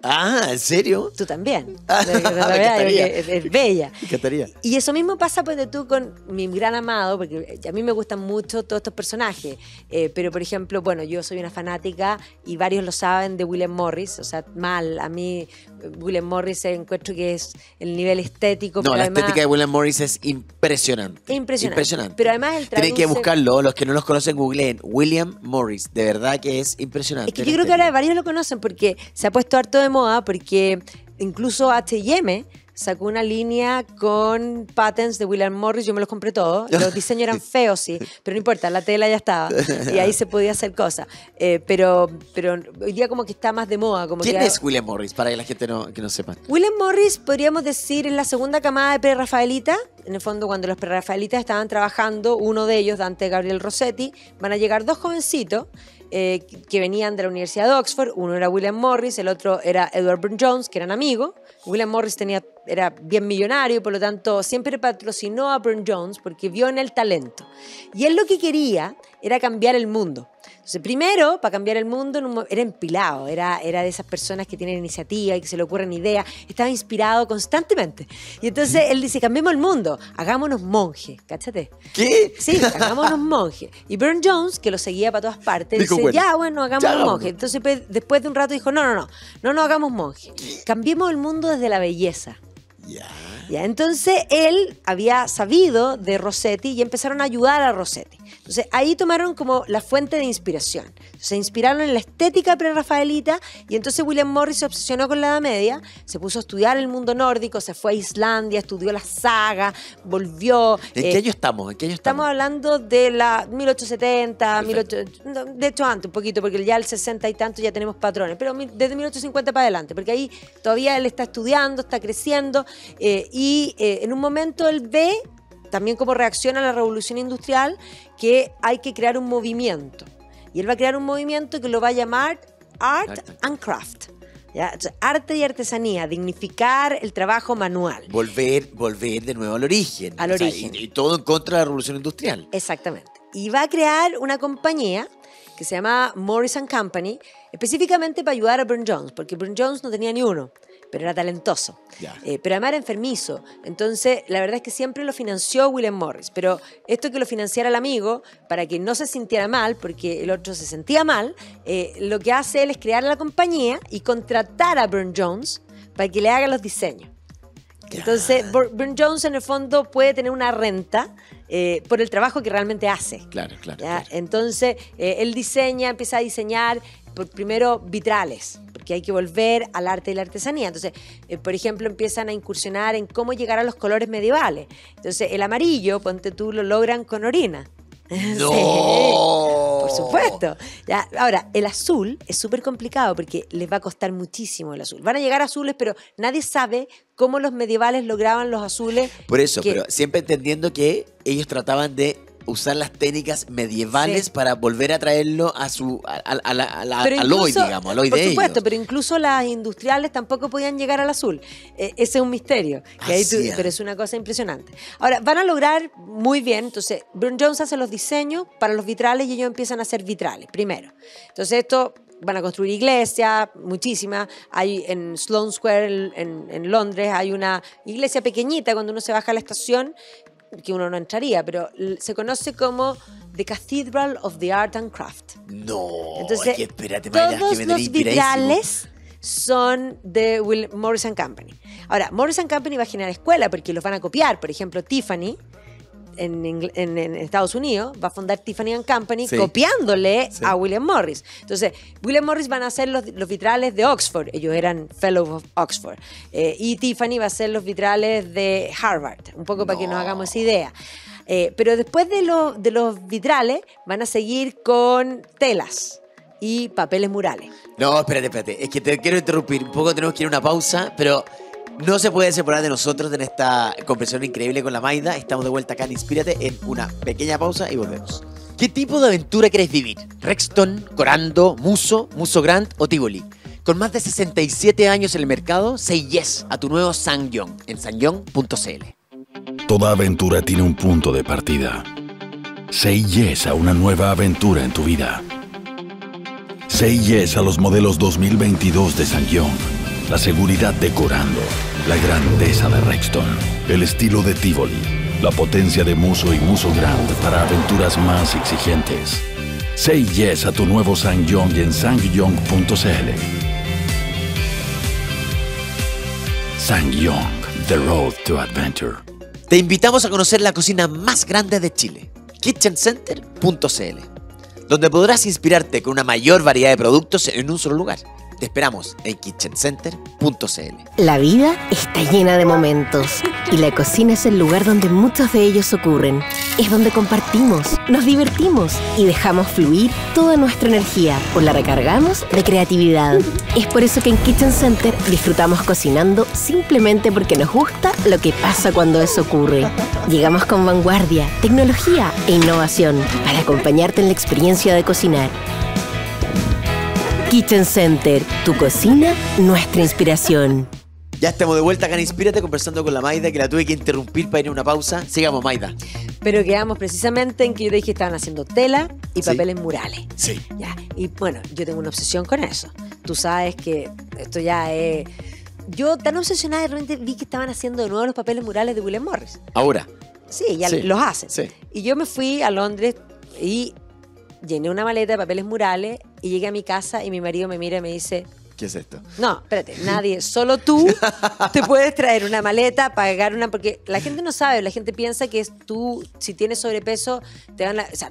Ah, ¿en serio? Tú también. Ah, La verdad encantaría. es bella. Me encantaría. Y eso mismo pasa pues, tú con mi gran amado, porque a mí me gustan mucho todos estos personajes, pero por ejemplo, bueno, yo soy una fanática y varios lo saben de William Morris, o sea, mal, a mí William Morris encuentro que es el nivel estético. No, pero la además, estética de William Morris es impresionante. Impresionante. Pero además él Tienen que traduce- buscarlo, los que no los conocen, googleen William Morris. De verdad que es impresionante. Es que la yo creo que ahora estética. varios lo conocen porque se ha puesto harto de moda, porque incluso H&M sacó una línea con patents de William Morris, yo me los compré todos, los diseños eran feos, sí, pero no importa, la tela ya estaba y ahí se podía hacer cosas, pero hoy día como que está más de moda. Como ¿Quién que es William Morris? Para que la gente que no sepa. William Morris, podríamos decir, es la segunda camada de pre-Rafaelita. En el fondo, cuando los pre-Rafaelitas estaban trabajando, uno de ellos, Dante Gabriel Rossetti, van a llegar dos jovencitos que venían de la Universidad de Oxford. Uno era William Morris, el otro era Edward Burne-Jones, que eran amigos. William Morris era bien millonario, por lo tanto, siempre patrocinó a Burne-Jones porque vio en él talento. Y él lo que quería era cambiar el mundo. Entonces, primero, para cambiar el mundo, era empilado, era de esas personas que tienen iniciativa y que se le ocurren ideas, estaba inspirado constantemente. Y entonces él dice, cambiemos el mundo, hagámonos monjes, cáchate. ¿Qué? Sí, hagámonos monjes. Y Burne-Jones, que lo seguía para todas partes, Dijo, dice, bueno, ya, bueno, hagámonos ya hagámonos. monjes. Entonces, después de un rato dijo, no hagamos monjes. Cambiemos el mundo desde la belleza. Ya. Ya, entonces él había sabido de Rossetti y empezaron a ayudar a Rossetti. Entonces ahí tomaron como la fuente de inspiración. Se inspiraron en la estética pre-rafaelita y entonces William Morris se obsesionó con la Edad Media, se puso a estudiar el mundo nórdico, se fue a Islandia, estudió la saga, volvió. ¿En qué año estamos? ¿En qué año Estamos estamos? hablando de la 1870, Perfecto. de hecho antes un poquito, porque ya el 60 y tanto ya tenemos patrones, pero desde 1850 para adelante, porque ahí todavía él está estudiando, está creciendo, y en un momento él ve, también como reacción a la revolución industrial, que hay que crear un movimiento. Y él va a crear un movimiento que lo va a llamar Art and Craft. ¿Ya? Entonces, arte y artesanía, dignificar el trabajo manual. Volver de nuevo al origen. Al origen. Y todo en contra de la revolución industrial. Exactamente. Y va a crear una compañía que se llama Morris & Company, específicamente para ayudar a Burne-Jones, porque Burne-Jones no tenía ni uno, pero era talentoso. Ya. Pero además era enfermizo. Entonces, la verdad es que siempre lo financió William Morris. Pero esto que lo financiara el amigo, para que no se sintiera mal, porque el otro se sentía mal, lo que hace él es crear la compañía y contratar a Burne-Jones para que le haga los diseños. Entonces, Burne-Jones en el fondo puede tener una renta por el trabajo que realmente hace. Claro. ¿Ya? Entonces, él empieza a diseñar primero vitrales, porque hay que volver al arte y la artesanía. Entonces, por ejemplo, empiezan a incursionar en cómo llegar a los colores medievales. Entonces, el amarillo, ponte tú, lo logran con orina. ¡No! Sí, por supuesto. Ya, ahora, el azul es súper complicado porque les va a costar muchísimo el azul. Van a llegar azules, pero nadie sabe cómo los medievales lograban los azules. Por eso, que- pero siempre entendiendo que ellos trataban de usar las técnicas medievales Sí. para volver a traerlo a su Pero al hoy, incluso, digamos, al hoy por de supuesto, ellos. pero incluso las industriales tampoco podían llegar al azul. Ese es un misterio, que Así es. pero es una cosa impresionante. Ahora, van a lograr muy bien, entonces, Burne-Jones hace los diseños para los vitrales y ellos empiezan a hacer vitrales, primero. Entonces, esto... Van a construir iglesias, muchísimas. Hay en Sloane Square, en Londres, hay una iglesia pequeñita cuando uno se baja a la estación, que uno no entraría, pero se conoce como The Cathedral of the Art and Craft. No, Entonces, es que espérate, Mayra, que todos me los tenés inspiradísimo. vitrales son de Morris Company. Ahora, Morris Company va a generar escuela porque los van a copiar. Por ejemplo, Tiffany en Estados Unidos va a fundar Tiffany Company copiándole a William Morris. Entonces, William Morris van a hacer los vitrales de Oxford. Ellos eran Fellow of Oxford. Y Tiffany va a hacer los vitrales de Harvard. Un poco para que nos hagamos esa idea. Pero después de los vitrales van a seguir con telas y papeles murales. No, espérate. Es que te quiero interrumpir. Un poco tenemos que ir a una pausa, pero no se puede separar de nosotros en esta conversación increíble con la Maida. Estamos de vuelta acá en Inspírate en una pequeña pausa y volvemos. ¿Qué tipo de aventura quieres vivir? ¿Rexton, Corando, Muso Grant o Tivoli? Con más de 67 años en el mercado, say yes a tu nuevo SsangYong en sangyong.cl. Toda aventura tiene un punto de partida. Say yes a una nueva aventura en tu vida. Say yes a los modelos 2022 de SsangYong. La seguridad de Corando, la grandeza de Rexton, el estilo de Tivoli, la potencia de Muso y Muso Grant para aventuras más exigentes. Say yes a tu nuevo SsangYong en sangyong.cl. SsangYong, the road to adventure. Te invitamos a conocer la cocina más grande de Chile, kitchencenter.cl, donde podrás inspirarte con una mayor variedad de productos en un solo lugar. Te esperamos en kitchencenter.cl. La vida está llena de momentos y la cocina es el lugar donde muchos de ellos ocurren. Es donde compartimos, nos divertimos y dejamos fluir toda nuestra energía o la recargamos de creatividad. Es por eso que en Kitchen Center disfrutamos cocinando simplemente porque nos gusta lo que pasa cuando eso ocurre. Llegamos con vanguardia, tecnología e innovación para acompañarte en la experiencia de cocinar. Kitchen Center, tu cocina, nuestra inspiración. Ya estamos de vuelta acá en Inspírate conversando con la Maida, que la tuve que interrumpir para ir a una pausa. Sigamos, Maida. Pero quedamos precisamente en que yo te dije que estaban haciendo tela y papeles murales. Sí. Ya. Y bueno, yo tengo una obsesión con eso. Tú sabes que esto ya es... Yo tan obsesionada de repente vi que estaban haciendo de nuevo los papeles murales de William Morris. Ahora. Sí, ya los hacen. Sí. Y yo me fui a Londres y llené una maleta de papeles murales y llegué a mi casa y mi marido me mira y me dice... ¿Qué es esto? No, espérate, nadie, solo tú te puedes traer una maleta, pagar una... Porque la gente no sabe, la gente piensa que tú, si tienes sobrepeso, te van a... O sea,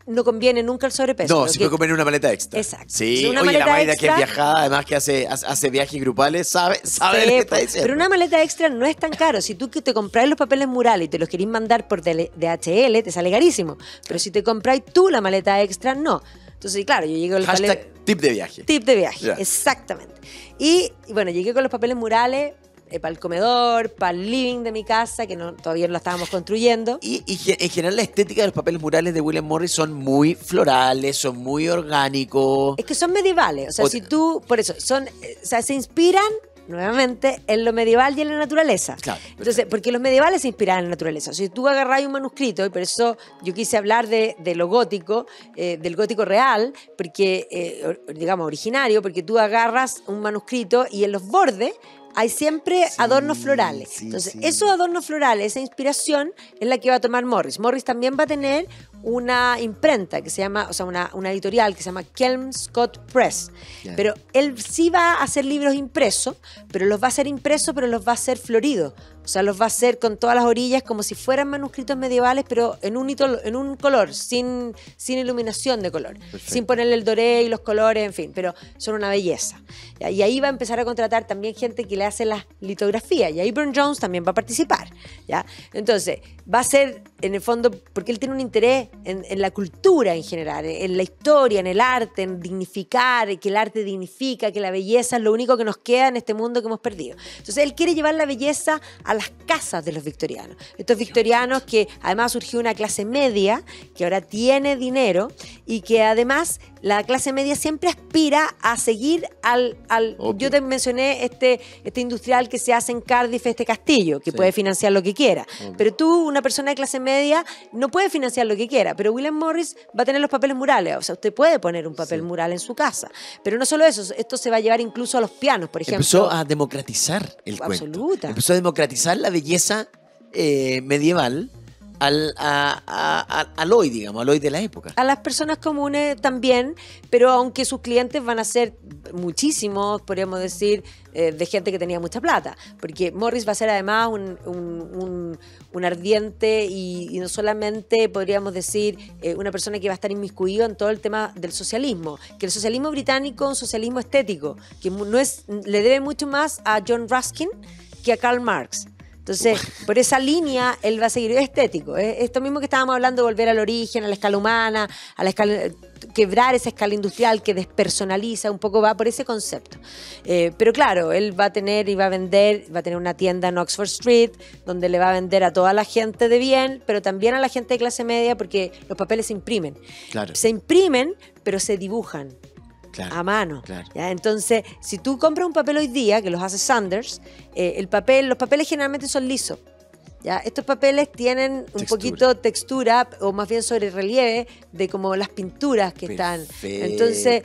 no conviene nunca el sobrepeso. No, siempre conviene una maleta extra. Exacto. Sí, una oye, la Maida extra, que es viajada, además que hace viajes grupales, sabe lo que está diciendo. Pero una maleta extra no es tan caro. Si tú que te compráis los papeles murales y te los querís mandar por DHL, te sale carísimo. Pero si te compráis tú la maleta extra, no. Entonces, claro, yo llegué con los papeles... Tip de viaje. Tip de viaje, Ya. Exactamente. Y bueno, llegué con los papeles murales para el comedor, para el living de mi casa, que todavía no lo estábamos construyendo. Y en general la estética de los papeles murales de William Morris son muy florales, son muy orgánicos. Es que son medievales. O sea, si tú... Por eso, se inspiran... Nuevamente, en lo medieval y en la naturaleza. Claro, entonces, porque los medievales se inspiran en la naturaleza. Si tú agarras un manuscrito, y por eso yo quise hablar de lo gótico, del gótico real, porque, digamos, originario, porque tú agarras un manuscrito y en los bordes hay siempre adornos florales. Entonces, esos adornos florales, esa inspiración es la que va a tomar Morris. Morris también va a tener una imprenta que se llama, o sea, una editorial que se llama Kelmscott Press. Yeah. Pero él sí va a hacer libros impresos, pero los va a hacer impresos, pero los va a hacer floridos. O sea, los va a hacer con todas las orillas como si fueran manuscritos medievales, pero en un color, sin iluminación de color. Perfecto. Sin ponerle el doré y los colores, en fin, pero son una belleza. ¿Ya? Y ahí va a empezar a contratar también gente que le hace las litografías. Y ahí Burne Jones también va a participar. ¿Ya? Entonces, va a ser, en el fondo, porque él tiene un interés en la cultura en general, en la historia, en el arte, en dignificar, que el arte dignifica, que la belleza es lo único que nos queda en este mundo que hemos perdido. Entonces, él quiere llevar la belleza a las casas de los victorianos. Estos victorianos que además surgió una clase media, que ahora tiene dinero y que además la clase media siempre aspira a seguir al Okay. Yo te mencioné este industrial que se hace en Cardiff, este castillo, que Sí. puede financiar lo que quiera. Okay. Pero tú, una persona de clase media, no puede financiar lo que quiera. Pero William Morris va a tener los papeles murales. O sea, usted puede poner un papel mural en su casa. Pero no solo eso, esto se va a llevar incluso a los pianos, por ejemplo. Empezó a democratizar el cuento. Absoluta. Empezó a democratizar la belleza medieval al hoy, digamos, al hoy de la época. A las personas comunes también, pero aunque sus clientes van a ser muchísimos, podríamos decir, de gente que tenía mucha plata, porque Morris va a ser además un ardiente y no solamente, podríamos decir, una persona que va a estar inmiscuido en todo el tema del socialismo, que el socialismo británico es un socialismo estético, que le debe mucho más a John Ruskin que a Karl Marx. Entonces, por esa línea, él va a seguir estético. Esto mismo que estábamos hablando, volver al origen, a la escala humana, a la escala, quebrar esa escala industrial que despersonaliza, un poco va por ese concepto. Pero claro, él va a tener y va a vender, va a tener una tienda en Oxford Street, donde le va a vender a toda la gente de bien, pero también a la gente de clase media, porque los papeles se imprimen. Claro. Se imprimen, pero se dibujan. Claro, a mano. Claro. ¿Ya? Entonces, si tú compras un papel hoy día, que los hace Sanders, los papeles generalmente son lisos. ¿Ya? Estos papeles tienen un poquito textura, o más bien sobre relieve, de como las pinturas que están. Entonces,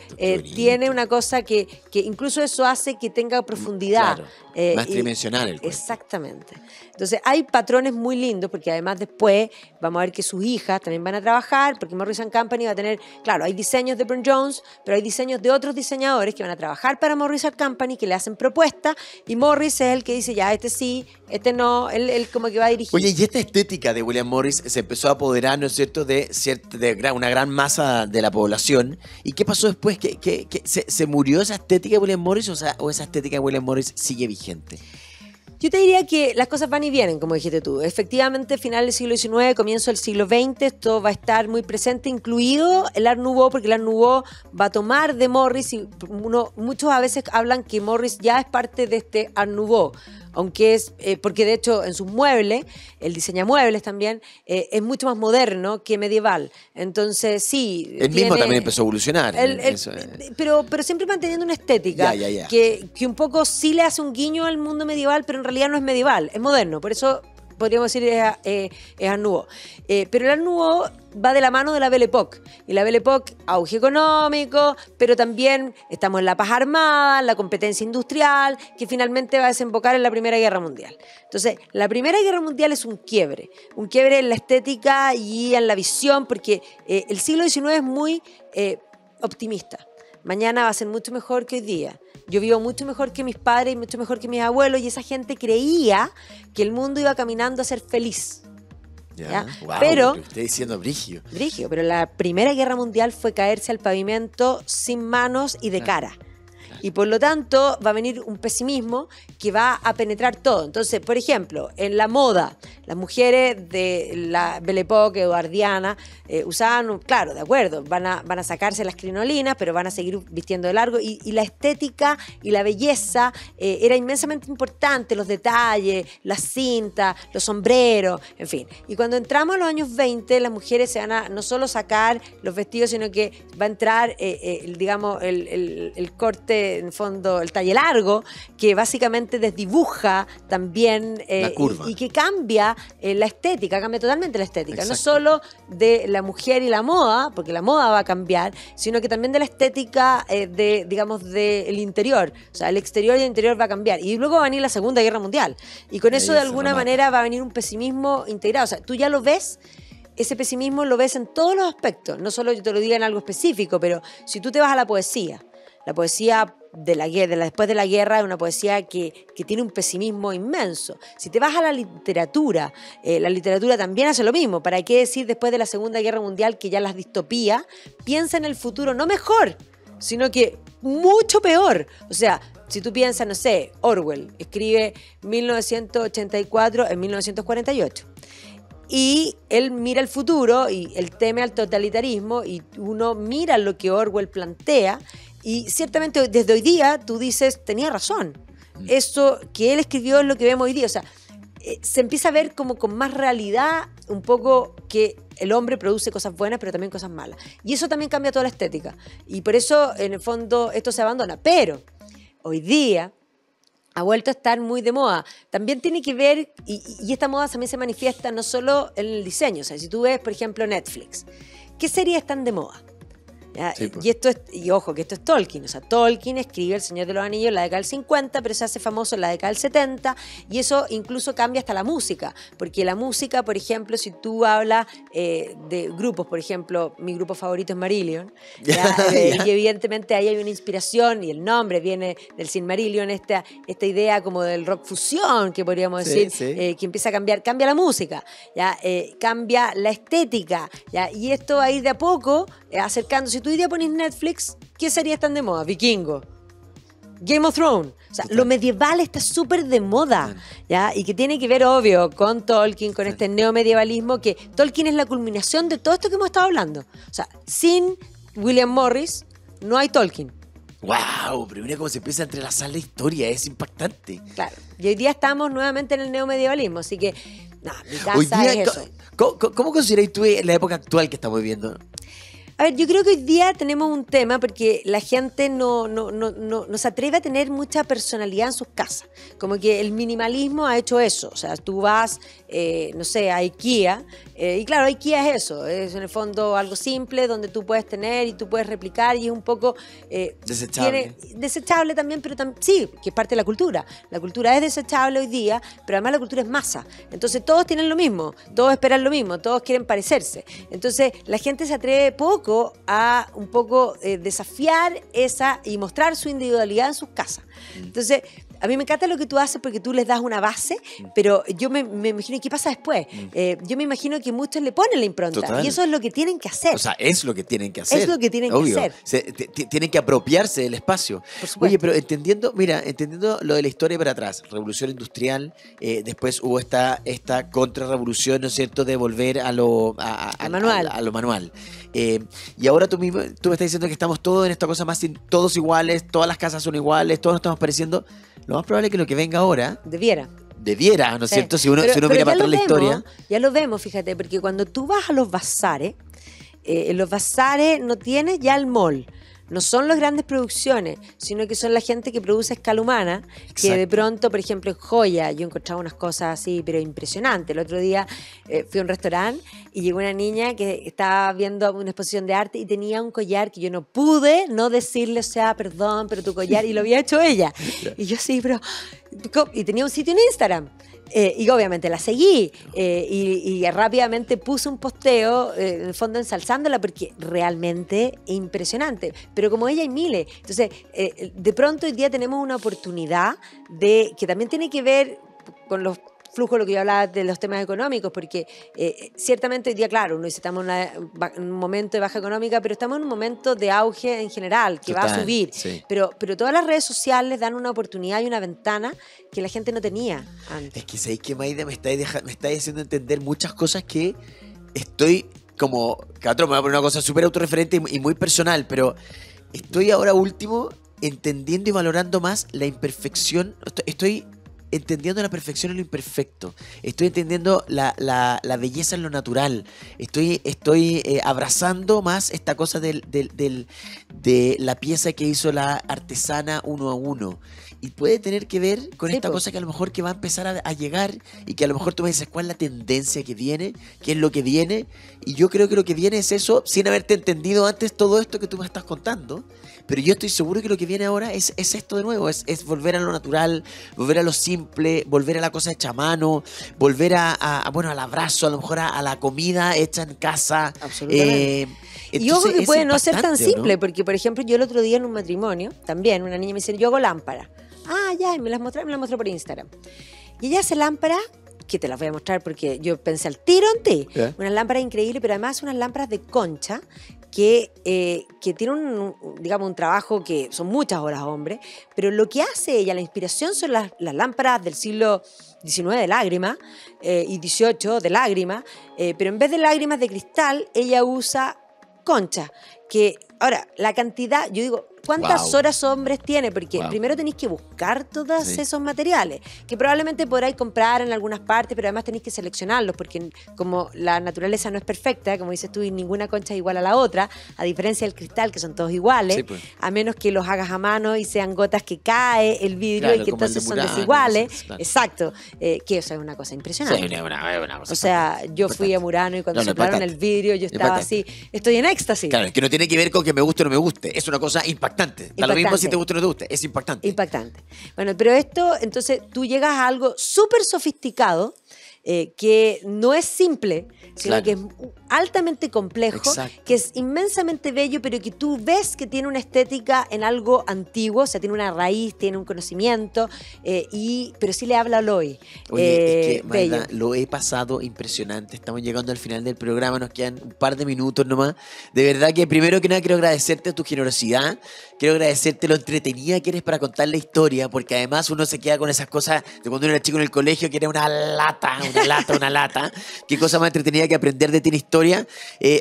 tiene una cosa que incluso eso hace que tenga profundidad. Claro. Más tridimensional el cuento. Exactamente. Entonces, hay patrones muy lindos, porque además después vamos a ver que sus hijas también van a trabajar, porque Morris & Company va a tener, claro, hay diseños de Burne-Jones, pero hay diseños de otros diseñadores que van a trabajar para Morris & Company, que le hacen propuestas, y Morris es el que dice, ya, este sí, este no, él como que va a dirigir. Oye, y esta estética de William Morris se empezó a apoderar, ¿no es cierto?, de una gran masa de la población. ¿Y qué pasó después? ¿Que se murió esa estética de William Morris o esa estética de William Morris sigue vigente? Yo te diría que las cosas van y vienen, como dijiste tú. Efectivamente, final del siglo XIX, comienzo del siglo XX, esto va a estar muy presente, incluido el Art Nouveau, porque el Art Nouveau va a tomar de Morris, y muchos a veces hablan que Morris ya es parte de este Art Nouveau, aunque es, porque de hecho en sus muebles, él diseña muebles también, es mucho más moderno que medieval. Entonces, sí. Él mismo también empezó a evolucionar. Pero siempre manteniendo una estética que un poco sí le hace un guiño al mundo medieval, pero en realidad no es medieval, es moderno. Por eso podríamos decir es Art Nouveau. Pero el Art Nouveau va de la mano de la Belle Époque. Y la Belle Époque, auge económico, pero también estamos en la paz armada, la competencia industrial, que finalmente va a desembocar en la Primera Guerra Mundial. Entonces, la Primera Guerra Mundial es un quiebre en la estética y en la visión, porque el siglo XIX es muy optimista. Mañana va a ser mucho mejor que hoy día. Yo vivo mucho mejor que mis padres y mucho mejor que mis abuelos, y esa gente creía que el mundo iba caminando a ser feliz. ¿Ya? Wow, pero lo que estoy diciendo brigio. Pero la Primera Guerra Mundial fue caerse al pavimento sin manos y de cara. Y por lo tanto va a venir un pesimismo que va a penetrar todo. Entonces, por ejemplo, en la moda, las mujeres de la Belle Époque eduardiana usaban, claro, de acuerdo, van a sacarse las crinolinas, pero van a seguir vistiendo de largo. Y la estética y la belleza era inmensamente importante, los detalles, las cintas, los sombreros, en fin. Y cuando entramos a los años 20, las mujeres se van a no solo sacar los vestidos, sino que va a entrar, digamos, el corte, en el fondo, el talle largo, que básicamente desdibuja también la curva. Y que cambia la estética, cambia totalmente la estética. Exacto. No solo de la mujer y la moda, porque la moda va a cambiar, sino que también de la estética digamos, del interior. O sea, el exterior y el interior va a cambiar. Y luego va a venir la Segunda Guerra Mundial. Y con eso, de alguna manera, va a venir un pesimismo integrado. O sea, tú ya lo ves. Ese pesimismo lo ves en todos los aspectos. No solo yo te lo diga en algo específico, pero si tú te vas a la poesía después de la guerra es una poesía que tiene un pesimismo inmenso. Si te vas a la literatura también hace lo mismo. ¿Para qué decir después de la Segunda Guerra Mundial que ya las distopías? Piensa en el futuro, no mejor, sino que mucho peor. O sea, si tú piensas, no sé, Orwell escribe 1984 en 1948. Y él mira el futuro y él teme al totalitarismo, y uno mira lo que Orwell plantea, y ciertamente desde hoy día tú dices, tenía razón. Eso que él escribió es lo que vemos hoy día. O sea, se empieza a ver como con más realidad un poco que el hombre produce cosas buenas, pero también cosas malas. Y eso también cambia toda la estética. Y por eso, en el fondo, esto se abandona. Pero hoy día ha vuelto a estar muy de moda. También tiene que ver, y esta moda también se manifiesta no solo en el diseño. O sea, si tú ves, por ejemplo, Netflix, ¿qué series están de moda? ¿ya? Sí, pues. Y ojo, que esto es Tolkien. O sea, Tolkien escribe El Señor de los Anillos en la década del 50, pero se hace famoso en la década del 70, y eso incluso cambia hasta la música. Porque la música, por ejemplo, si tú hablas de grupos, por ejemplo, mi grupo favorito es Marillion, ¿ya? Y evidentemente ahí hay una inspiración, y el nombre viene del Silmarillion, esta idea como del rock fusión, que podríamos decir, que empieza a cambiar, cambia la música, ¿ya? Cambia la estética, ¿ya? Y esto va a ir de a poco acercando. Si tú hoy día pones Netflix, ¿qué series están de moda? Vikingo, Game of Thrones. O sea, lo medieval está súper de moda, ¿ya? Y que tiene que ver, obvio, con Tolkien, con este neomedievalismo, que Tolkien es la culminación de todo esto que hemos estado hablando. O sea, sin William Morris no hay Tolkien. ¡Wow! Pero mira cómo se empieza a entrelazar la historia, es impactante. Claro. Y hoy día estamos nuevamente en el neomedievalismo, así que, no, mi casa Hoy día, es eso. ¿cómo consideráis tú la época actual que estamos viviendo? A ver, yo creo que hoy día tenemos un tema porque la gente no se atreve a tener mucha personalidad en sus casas. Como que el minimalismo ha hecho eso. O sea, tú vas, no sé, a IKEA, y claro, IKEA es eso. Es en el fondo algo simple donde tú puedes tener y tú puedes replicar, y es un poco... Desechable. Desechable también, pero sí, que es parte de la cultura. La cultura es desechable hoy día, pero además la cultura es masa. Entonces todos tienen lo mismo, todos esperan lo mismo, todos quieren parecerse. Entonces la gente se atreve poco a un poco desafiar esa y mostrar su individualidad en sus casas. Entonces, a mí me encanta lo que tú haces porque tú les das una base, pero yo me imagino qué pasa después. Yo me imagino que muchos le ponen la impronta. Total. Y eso es lo que tienen que hacer. O sea, es lo que tienen que hacer. Es lo que tienen que Obvio. hacer. Tienen que apropiarse del espacio. Por supuesto. Oye, pero entendiendo lo de la historia para atrás, revolución industrial, después hubo esta contrarrevolución, ¿no es cierto?, de volver a lo manual. A lo manual. Y ahora tú me estás diciendo que estamos todos en esta cosa más, todos iguales, todas las casas son iguales, todos nos estamos pareciendo. Lo más probable es que lo que venga ahora Debiera, ¿no es sí. cierto? Si uno Pero mira ya para atrás lo la historia. Ya lo vemos, fíjate, porque cuando tú vas a los bazares, en los bazares no tienes ya el mall. No son las grandes producciones, sino que son la gente que produce a escala humana, que de Exacto. pronto, por ejemplo, en Joya, yo encontraba unas cosas así, pero impresionantes. El otro día fui a un restaurante y llegó una niña que estaba viendo una exposición de arte y tenía un collar que yo no pude no decirle, o sea, perdón, pero tu collar, y lo había hecho ella. Y yo sí, pero... Y tenía un sitio en Instagram. Y obviamente la seguí y rápidamente puse un posteo, en el fondo ensalzándola, porque realmente es impresionante. Pero como ella hay miles. Entonces, de pronto hoy día tenemos una oportunidad que también tiene que ver con los flujos, lo que yo hablaba de los temas económicos, porque ciertamente hoy día, claro, uno dice estamos en un momento de baja económica, pero estamos en un momento de auge en general, que va a subir. Sí. Pero todas las redes sociales dan una oportunidad y una ventana que la gente no tenía antes. Es que sabéis que Maida me está haciendo entender muchas cosas que estoy como... Que a otro me va a poner una cosa súper autorreferente y muy personal, pero estoy ahora último entendiendo y valorando más la imperfección. Estoy entendiendo la perfección en lo imperfecto. Estoy entendiendo la belleza en lo natural. Estoy abrazando más esta cosa de la pieza que hizo la artesana uno a uno. Y puede tener que ver con esta cosa que a lo mejor que va a empezar a llegar, y que a lo mejor tú me dices cuál es la tendencia que viene, qué es lo que viene. Y yo creo que lo que viene es eso, sin haberte entendido antes todo esto que tú me estás contando. Pero yo estoy seguro que lo que viene ahora es esto de nuevo, es volver a lo natural, volver a lo simple, volver a la cosa hecha a mano, volver bueno, al abrazo, a lo mejor a la comida hecha en casa. Absolutamente. Y ojo que puede no ser tan simple, ¿no? Porque, por ejemplo, yo el otro día en un matrimonio, también, una niña me dice, yo hago lámparas. Ah, ya, y me las mostró por Instagram. Y ella hace lámparas, que te las voy a mostrar porque yo pensé al tiro en ti. ¿Qué? Unas lámparas increíbles, pero además unas lámparas de concha que tienen un trabajo que son muchas horas, hombre, pero lo que hace ella, la inspiración son las lámparas del siglo XIX de lágrima y XVIII de lágrima, pero en vez de lágrimas de cristal, ella usa concha, que ahora, la cantidad, yo digo, cuántas Wow. horas hombres tiene, porque Wow. primero tenéis que buscar todos Sí. esos materiales, que probablemente podráis comprar en algunas partes, pero además tenéis que seleccionarlos, porque como la naturaleza no es perfecta, como dices tú, y ninguna concha es igual a la otra, a diferencia del cristal, que son todos iguales, Sí, pues. a menos que los hagas a mano y sean gotas que cae el vidrio Claro, y que como el de entonces son Murano, desiguales. sí, claro. Exacto, que eso es una cosa Sí, impresionante. es una cosa O sea, importante, yo fui a importante. Murano y cuando No, no, soplaron impactante. el vidrio yo estaba Impactante. así, estoy en éxtasis. Claro, que no tiene que ver con que me guste o no me guste. Es una cosa impactante. Da lo mismo Impactante. si te gusta o no te gusta. Es impactante. Impactante. Bueno, pero esto, entonces tú llegas a algo súper sofisticado, que no es simple, sino Claro. que es altamente complejo, Exacto. que es inmensamente bello, pero que tú ves que tiene una estética en algo antiguo, o sea, tiene una raíz, tiene un conocimiento, pero sí le habla al hoy. Oye, es que, bello. Magda, lo he pasado impresionante. Estamos llegando al final del programa, nos quedan un par de minutos nomás. De verdad que primero que nada quiero agradecerte tu generosidad, quiero agradecerte lo entretenida que eres para contar la historia, porque además uno se queda con esas cosas de cuando uno era chico en el colegio, que era una lata. Qué cosa más entretenida que aprender de ti en historia.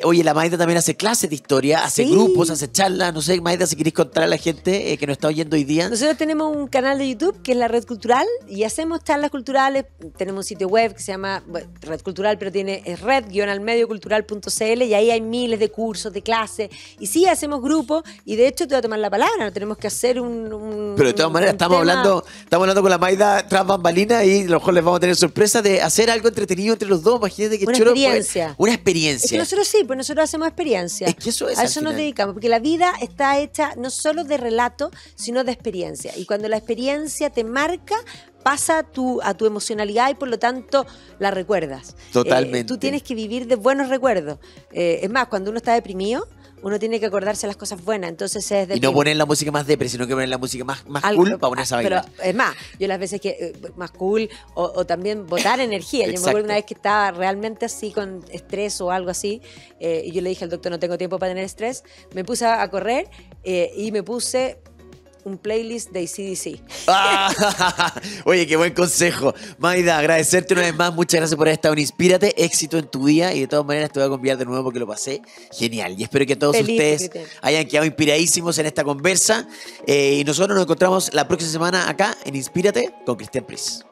Oye, la Maida también hace clases de historia, hace Sí. grupos, hace charlas. No sé, Maida, si querés contar a la gente que nos está oyendo hoy día. Nosotros tenemos un canal de YouTube que es la Red Cultural y hacemos charlas culturales. Tenemos un sitio web que se llama Red Cultural, pero es red-almediocultural.cl y ahí hay miles de cursos, de clases. Y sí, hacemos grupos y de hecho te voy a tomar la palabra, no tenemos que hacer Pero de todas maneras estamos hablando con la Maida tras bambalina y a lo mejor les vamos a tener sorpresa de hacer algo entretenido entre los dos. Imagínate que Una choro, experiencia. Una Es que experiencia. nosotros sí, pues nosotros hacemos experiencia. Es que eso es A al eso nos final. dedicamos, porque la vida está hecha no solo de relato, sino de experiencia. Y cuando la experiencia te marca, pasa a tu emocionalidad y por lo tanto la recuerdas. Totalmente. Tú tienes que vivir de buenos recuerdos. Es más, cuando uno está deprimido, uno tiene que acordarse de las cosas buenas. Entonces es Y no deprimido. poner la música más depre, sino que poner la música más Algo- cool para ponerse a bailar. Pero es más, yo las veces que más cool o también botar energía. Yo me Exacto. acuerdo una vez que estaba realmente así con estrés o algo así y yo le dije al doctor no tengo tiempo para tener estrés. Me puse a correr y me puse un playlist de AC/DC. Ah, oye, qué buen consejo. Maida, agradecerte una vez más. Muchas gracias por haber estado en Inspírate. Éxito en tu día. Y de todas maneras te voy a convidar de nuevo porque lo pasé genial. Y espero que todos Feliz, ustedes Cristian. hayan quedado inspiradísimos en esta conversa. Y nosotros nos encontramos la próxima semana acá en Inspírate con Cristian Pris.